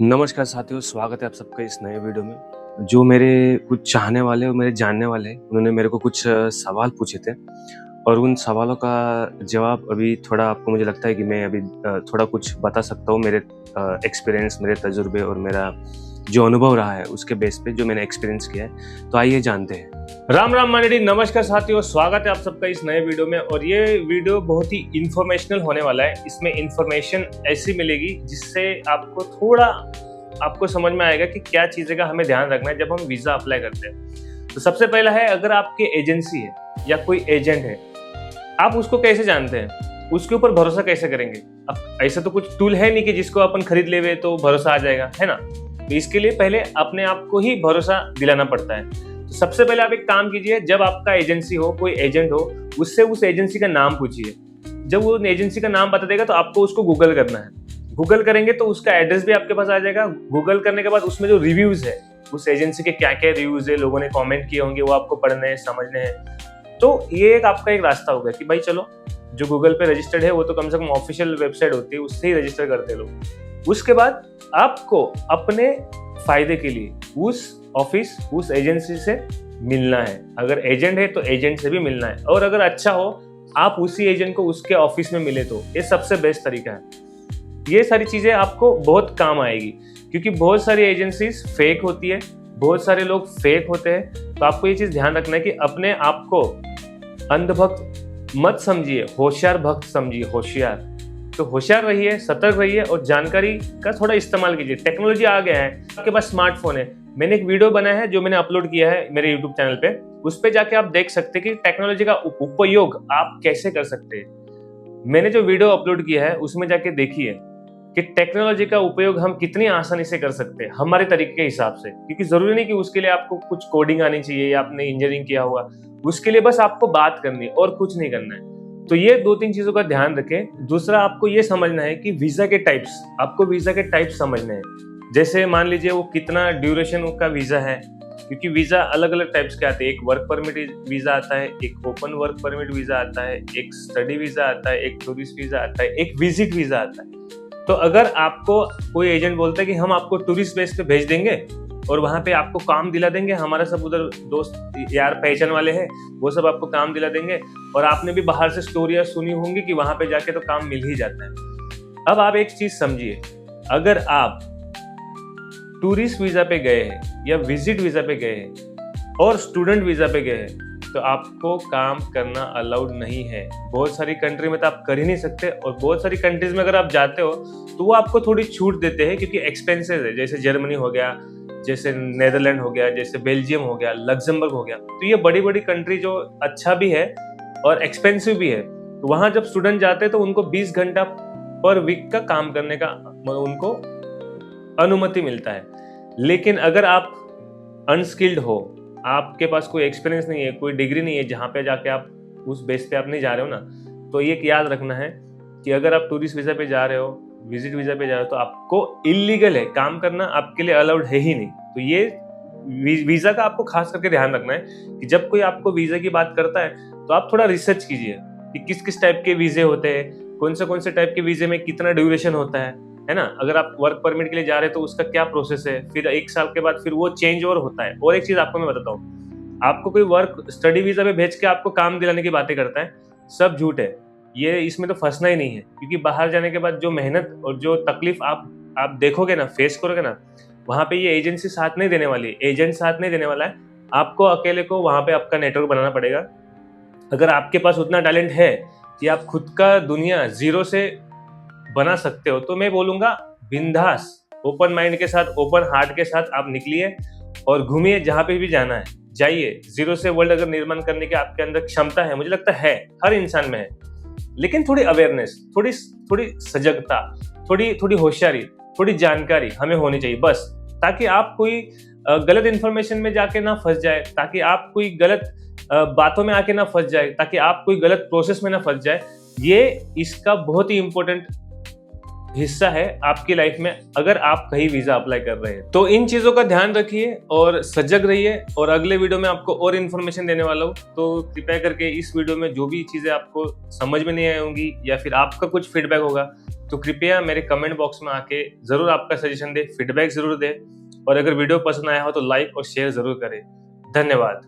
नमस्कार साथियों, स्वागत है आप सबका इस नए वीडियो में। जो मेरे कुछ चाहने वाले और मेरे जानने वाले हैं, उन्होंने मेरे को कुछ सवाल पूछे थे और उन सवालों का जवाब अभी थोड़ा आपको मुझे लगता है कि मैं अभी थोड़ा कुछ बता सकता हूँ। मेरे एक्सपीरियंस, मेरे तजुर्बे और मेरा जो अनुभव रहा है उसके बेस पे जो मैंने एक्सपीरियंस किया है। तो आइए जानते हैं। राम राम मंडली, नमस्कार साथियों, स्वागत है आप सबका इस नए वीडियो में। और ये वीडियो बहुत ही इंफॉर्मेशनल होने वाला है। इसमें इंफॉर्मेशन ऐसी मिलेगी जिससे आपको समझ में आएगा कि क्या चीज़ें का हमें ध्यान रखना है जब हम वीज़ा अप्लाई करते हैं। तो सबसे पहला है, अगर आपकी एजेंसी है या कोई एजेंट है, आप उसको कैसे जानते हैं, उसके ऊपर भरोसा कैसे करेंगे। अब ऐसा तो कुछ टूल है नहीं कि जिसको अपन खरीद लेवे तो भरोसा आ जाएगा, है ना। तो इसके लिए पहले अपने आप को ही भरोसा दिलाना पड़ता है। तो सबसे पहले आप एक काम कीजिए, जब आपका एजेंसी हो, कोई एजेंट हो, उससे उस एजेंसी का नाम पूछिए। जब वो एजेंसी का नाम बता देगा तो आपको उसको गूगल करना है। गूगल करेंगे तो उसका एड्रेस भी आपके पास आ जाएगा। गूगल करने के बाद उसमें जो रिव्यूज है, उस एजेंसी के क्या क्या रिव्यूज है, लोगों ने कमेंट किए होंगे, वो आपको पढ़ने हैं, समझने हैं। तो ये आपका एक रास्ता होगा कि भाई चलो, जो गूगल पे रजिस्टर्ड है वो तो कम से कम ऑफिशियल वेबसाइट होती है, उससे ही रजिस्टर करते लोग। उसके बाद आपको अपने फायदे के लिए उस एजेंसी से मिलना है। अगर एजेंट है तो एजेंट से भी मिलना है, और अगर अच्छा हो आप उसी एजेंट को उसके ऑफिस में मिले तो ये सबसे बेस्ट तरीका है। ये सारी चीजें आपको बहुत काम आएगी, क्योंकि बहुत सारी एजेंसीज फेक होती है, बहुत सारे लोग फेक होते हैं। तो आपको ये चीज ध्यान रखना है कि अपने आप को अंधभक्त मत समझिए, होशियार भक्त समझिए। होशियार तो होशियार रहिए, सतर्क रहिए और जानकारी का थोड़ा इस्तेमाल कीजिए। टेक्नोलॉजी आ गया है, आपके पास स्मार्टफोन है। मैंने एक वीडियो बनाया है जो मैंने अपलोड किया है मेरे यूट्यूब चैनल पे, उस पे जाके आप देख सकते हैं कि टेक्नोलॉजी का उपयोग आप कैसे कर सकते हैं। मैंने जो वीडियो अपलोड किया है उसमें जाके देखिए कि टेक्नोलॉजी का उपयोग हम कितनी आसानी से कर सकते हैं हमारे तरीके के हिसाब से। क्योंकि जरूरी नहीं कि उसके लिए आपको कुछ कोडिंग आनी चाहिए या आपने इंजीनियरिंग किया हुआ, उसके लिए बस आपको बात करनी है और कुछ नहीं करना है। तो ये 2-3 चीजों का ध्यान रखें। दूसरा, आपको ये समझना है कि वीजा के टाइप्स, आपको वीजा के टाइप्स समझने हैं। जैसे मान लीजिए वो कितना ड्यूरेशन का वीजा है, क्योंकि वीजा अलग अलग टाइप्स के आते हैं। एक वर्क परमिट वीजा आता है, एक ओपन वर्क परमिट वीजा आता है, एक स्टडी वीजा आता है, एक टूरिस्ट वीजा आता है, एक विजिट वीजा आता है। तो अगर आपको कोई एजेंट बोलता है कि हम आपको टूरिस्ट बेस पे भेज देंगे और वहां पे आपको काम दिला देंगे, हमारा सब उधर दोस्त यार पहचान वाले हैं, वो सब आपको काम दिला देंगे, और आपने भी बाहर से स्टोरियां सुनी होंगी कि वहां पे जाके तो काम मिल ही जाता है। अब आप एक चीज समझिए, अगर आप टूरिस्ट वीजा पे गए हैं या विजिट वीजा पे गए हैं और स्टूडेंट वीजा पे गए हैं, तो आपको काम करना अलाउड नहीं है। बहुत सारी कंट्री में तो आप कर ही नहीं सकते, और बहुत सारी कंट्रीज में अगर आप जाते हो तो वो आपको थोड़ी छूट देते हैं, क्योंकि एक्सपेंसेस है। जैसे जर्मनी हो गया, जैसे नेदरलैंड हो गया, जैसे बेल्जियम हो गया, लग्जमबर्ग हो गया। तो ये बड़ी बड़ी कंट्री जो अच्छा भी है और एक्सपेंसिव भी है। तो वहां जब स्टूडेंट जाते हैं तो उनको 20 घंटा पर वीक का काम करने का उनको अनुमति मिलता है। लेकिन अगर आप अनस्किल्ड हो, आपके पास कोई एक्सपीरियंस नहीं है, कोई डिग्री नहीं है, जहाँ पे जाके आप उस बेस पे आप नहीं जा रहे हो ना, तो ये याद रखना है कि अगर आप टूरिस्ट वीजा पे जा रहे हो, विजिट वीजा पे जा रहे हो, तो आपको इलीगल है, काम करना आपके लिए अलाउड है ही नहीं। तो ये वीजा का आपको खास करके ध्यान रखना है कि जब कोई आपको वीजा की बात करता है तो आप थोड़ा रिसर्च कीजिए कि किस किस टाइप के वीजे होते हैं, कौन से टाइप के वीजे में कितना ड्यूरेशन होता है ना। अगर आप वर्क परमिट के लिए जा रहे हैं तो उसका क्या प्रोसेस है, फिर 1 साल के बाद फिर वो चेंज ओवर होता है। और एक चीज आपको मैं बताता हूँ, आपको कोई वर्क स्टडी वीजा पे भेज के आपको काम दिलाने की बातें करता है, सब झूठ है। ये इसमें तो फंसना ही नहीं है, क्योंकि बाहर जाने के बाद जो मेहनत और जो तकलीफ आप देखोगे ना, फेस करोगे ना, वहां पे ये एजेंसी साथ नहीं देने वाली, एजेंट साथ नहीं देने वाला है। आपको अकेले को वहां पे आपका नेटवर्क बनाना पड़ेगा। अगर आपके पास उतना टैलेंट है कि आप खुद का दुनिया जीरो से बना सकते हो, तो मैं बोलूंगा बिंदास, ओपन माइंड के साथ, ओपन हार्ट के साथ आप निकलिए और घूमिए, जहां पे भी जाना है जाइए। जीरो से वर्ल्ड अगर निर्माण करने की आपके अंदर क्षमता है, मुझे लगता है हर इंसान में है, लेकिन थोड़ी अवेयरनेस, थोड़ी सजगता, थोड़ी होशियारी, थोड़ी जानकारी हमें होनी चाहिए बस, ताकि आप कोई गलत इंफॉर्मेशन में जाके ना फंस जाए, ताकि आप कोई गलत बातों में आके ना फंस जाए, ताकि आप कोई गलत प्रोसेस में ना फंस जाए। ये इसका बहुत ही इंपॉर्टेंट हिस्सा है आपकी लाइफ में, अगर आप कहीं वीजा अप्लाई कर रहे हैं। तो इन चीजों का ध्यान रखिए और सजग रहिए, और अगले वीडियो में आपको और इन्फॉर्मेशन देने वाला हूँ। तो कृपया करके इस वीडियो में जो भी चीजें आपको समझ में नहीं आई होंगी या फिर आपका कुछ फीडबैक होगा, तो कृपया मेरे कमेंट बॉक्स में आके जरूर आपका सजेशन दे, फीडबैक जरूर दे। और अगर वीडियो पसंद आया हो तो लाइक और शेयर जरूर करें। धन्यवाद।